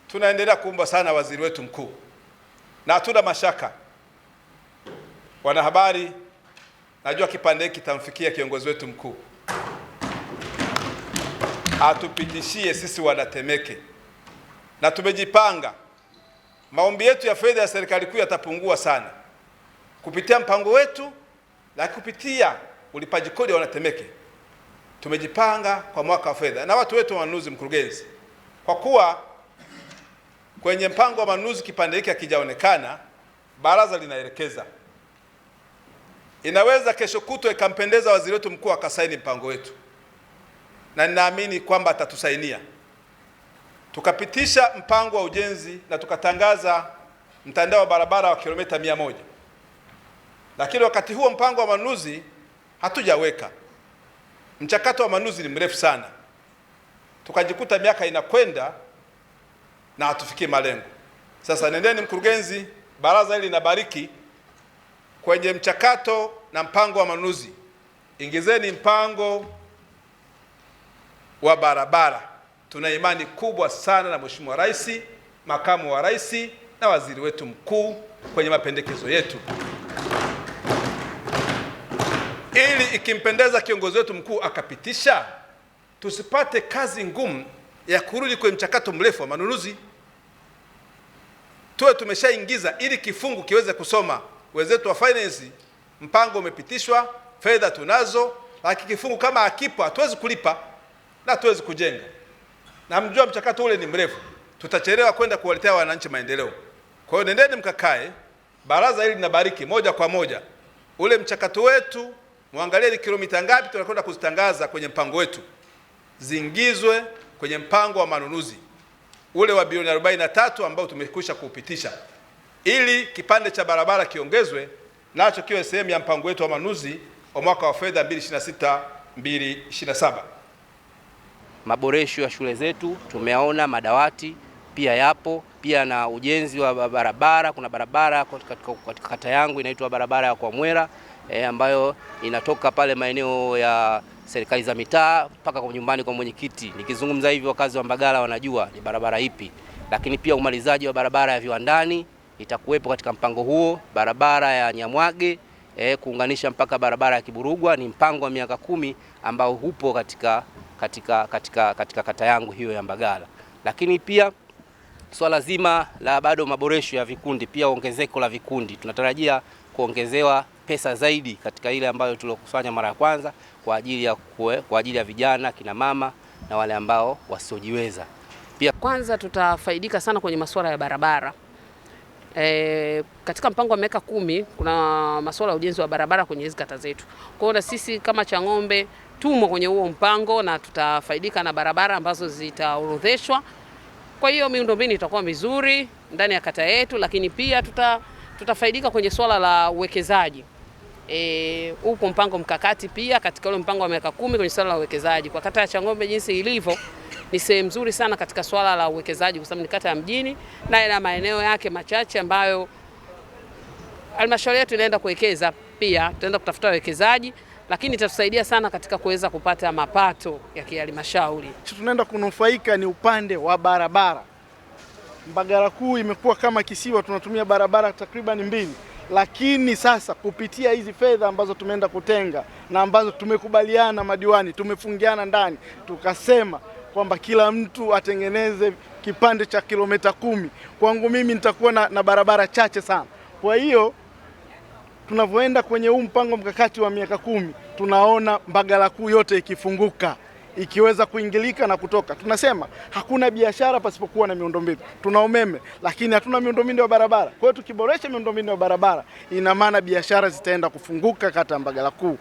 tunaendelea kuomba sana waziri wetu mkuu, na hatuna mashaka, wanahabari, najua kipande hiki kitamfikia kiongozi wetu mkuu, atupitishie sisi wanatemeke, na tumejipanga. Maombi yetu ya fedha ya serikali kuu yatapungua sana kupitia mpango wetu, na kupitia ulipaji kodi wa wanatemeke tumejipanga kwa mwaka wa fedha na watu wetu wa manunuzi. Mkurugenzi, kwa kuwa kwenye mpango wa manunuzi kipande hiki hakijaonekana, baraza linaelekeza, inaweza kesho kutwa ikampendeza waziri wetu mkuu akasaini mpango wetu, na ninaamini kwamba atatusainia, tukapitisha mpango wa ujenzi na tukatangaza mtandao wa barabara wa kilomita 100. Lakini wakati huo mpango wa manunuzi hatujaweka. Mchakato wa manunuzi ni mrefu sana, tukajikuta miaka inakwenda na hatufikie malengo. Sasa nendeni mkurugenzi, baraza hili linabariki kwenye mchakato na mpango wa manunuzi, ingizeni mpango wa barabara. Tuna imani kubwa sana na Mheshimiwa Rais, makamu wa rais na waziri wetu mkuu kwenye mapendekezo yetu, ili ikimpendeza kiongozi wetu mkuu akapitisha, tusipate kazi ngumu ya kurudi kwenye mchakato mrefu wa manunuzi. Tuwe tumeshaingiza ili kifungu kiweze kusoma. Wenzetu wa finance, mpango umepitishwa, fedha tunazo, lakini kifungu kama hakipo hatuwezi kulipa na hatuwezi kujenga. Na mjua mchakato ule ni mrefu, tutachelewa kwenda kuwaletea wananchi maendeleo. Kwa hiyo nendeni mkakae, baraza hili linabariki moja kwa moja ule mchakato wetu, muangalie ni kilomita ngapi tunakwenda kuzitangaza kwenye mpango wetu, ziingizwe kwenye mpango wa manunuzi ule wa bilioni 43 ambao tumekwisha kuupitisha, ili kipande cha barabara kiongezwe nacho kiwe sehemu ya mpango wetu wa manunuzi wa mwaka wa fedha 2026-2027. Maboresho ya shule zetu tumeona, madawati pia yapo, pia na ujenzi wa barabara. Kuna barabara katika kata yangu inaitwa barabara ya Kwa Mwera ambayo inatoka pale maeneo ya serikali za mitaa mpaka kwa nyumbani kwa mwenyekiti. Nikizungumza hivi wakazi wa Mbagala wanajua ni barabara ipi. Lakini pia umalizaji wa barabara ya Viwandani itakuwepo katika mpango huo. Barabara ya Nyamwage kuunganisha mpaka barabara ya Kiburugwa ni mpango wa miaka 10 ambao hupo katika kata yangu hiyo ya Mbagala. Lakini pia swala zima la bado maboresho ya vikundi, pia ongezeko la vikundi, tunatarajia kuongezewa pesa zaidi katika ile ambayo tulokusanya mara ya kwanza kwa ajili ya vijana, kina mama na wale ambao wasiojiweza. Pia kwanza tutafaidika sana kwenye masuala ya barabara. Katika mpango wa miaka 10 kuna masuala ya ujenzi wa barabara kwenye hizo kata zetu. Kwa hiyo na sisi kama Chang'ombe tumo kwenye huo mpango na tutafaidika na barabara ambazo zitaorodheshwa. Kwa hiyo miundombinu itakuwa mizuri ndani ya kata yetu, lakini pia tutafaidika kwenye swala la uwekezaji. Upo mpango mkakati pia katika ule mpango wa miaka 10 kwenye swala la uwekezaji. Kwa kata ya Chang'ombe jinsi ilivyo ni sehemu nzuri sana katika swala la uwekezaji, kwa sababu ni kata ya mjini na ina maeneo yake machache ambayo halmashauri yetu inaenda kuwekeza. Pia tutaenda kutafuta wawekezaji, lakini itatusaidia sana katika kuweza kupata mapato ya kihalmashauri. Tunaenda kunufaika ni upande wa barabara. Mbagala kuu imekuwa kama kisiwa, tunatumia barabara takriban 2, lakini sasa kupitia hizi fedha ambazo tumeenda kutenga na ambazo tumekubaliana madiwani, tumefungiana ndani, tukasema kwamba kila mtu atengeneze kipande cha kilomita 10. Kwangu mimi nitakuwa na barabara chache sana. Kwa hiyo tunavyoenda kwenye huu mpango mkakati wa miaka 10, tunaona Mbagala kuu yote ikifunguka, ikiweza kuingilika na kutoka. Tunasema hakuna biashara pasipokuwa na miundombinu. Tuna umeme lakini hatuna miundombinu ya barabara. Kwa hiyo tukiboresha miundombinu ya barabara, ina maana biashara zitaenda kufunguka kata ya Mbagala kuu.